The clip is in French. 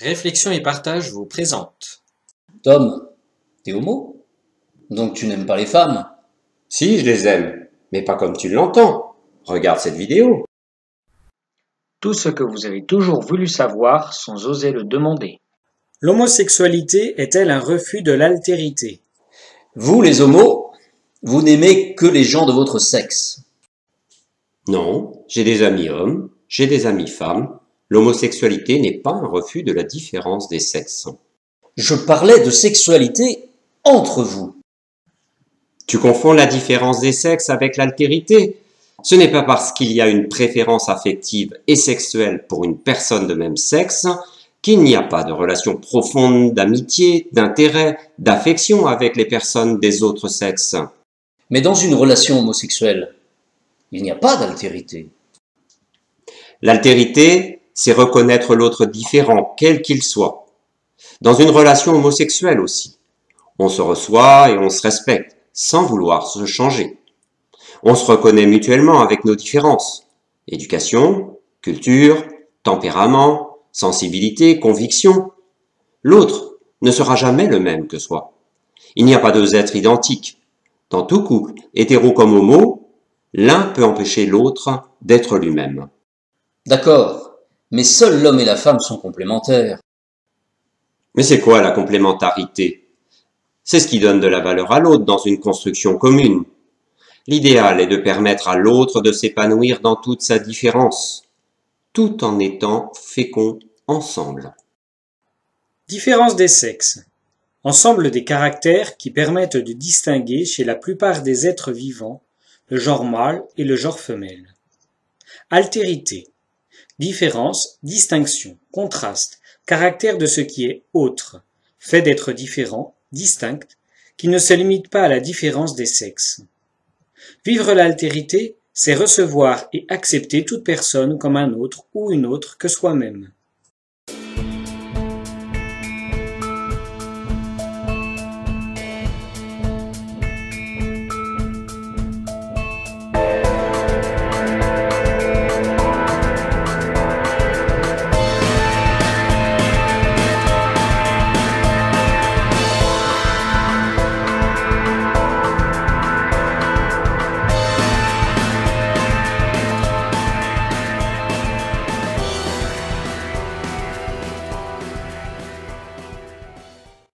Réflexion et partage vous présente. Tom, t'es homo? Donc tu n'aimes pas les femmes? Si, je les aime, mais pas comme tu l'entends. Regarde cette vidéo. Tout ce que vous avez toujours voulu savoir sans oser le demander. L'homosexualité est-elle un refus de l'altérité? Vous, les homos, vous n'aimez que les gens de votre sexe. Non, j'ai des amis hommes, j'ai des amis femmes. L'homosexualité n'est pas un refus de la différence des sexes. Je parlais de sexualité entre vous. Tu confonds la différence des sexes avec l'altérité. Ce n'est pas parce qu'il y a une préférence affective et sexuelle pour une personne de même sexe qu'il n'y a pas de relation profonde d'amitié, d'intérêt, d'affection avec les personnes des autres sexes. Mais dans une relation homosexuelle, il n'y a pas d'altérité. L'altérité, c'est reconnaître l'autre différent, quel qu'il soit. Dans une relation homosexuelle aussi. On se reçoit et on se respecte, sans vouloir se changer. On se reconnaît mutuellement avec nos différences. Éducation, culture, tempérament, sensibilité, conviction. L'autre ne sera jamais le même que soi. Il n'y a pas deux êtres identiques. Dans tout couple, hétéro comme homo, l'un peut empêcher l'autre d'être lui-même. D'accord, mais seuls l'homme et la femme sont complémentaires. Mais c'est quoi la complémentarité? C'est ce qui donne de la valeur à l'autre dans une construction commune. L'idéal est de permettre à l'autre de s'épanouir dans toute sa différence, tout en étant féconds ensemble. Différence des sexes. Ensemble des caractères qui permettent de distinguer chez la plupart des êtres vivants le genre mâle et le genre femelle. Altérité. Différence, distinction, contraste, caractère de ce qui est autre, fait d'être différent, distinct, qui ne se limite pas à la différence des sexes. Vivre l'altérité, c'est recevoir et accepter toute personne comme un autre ou une autre que soi-même.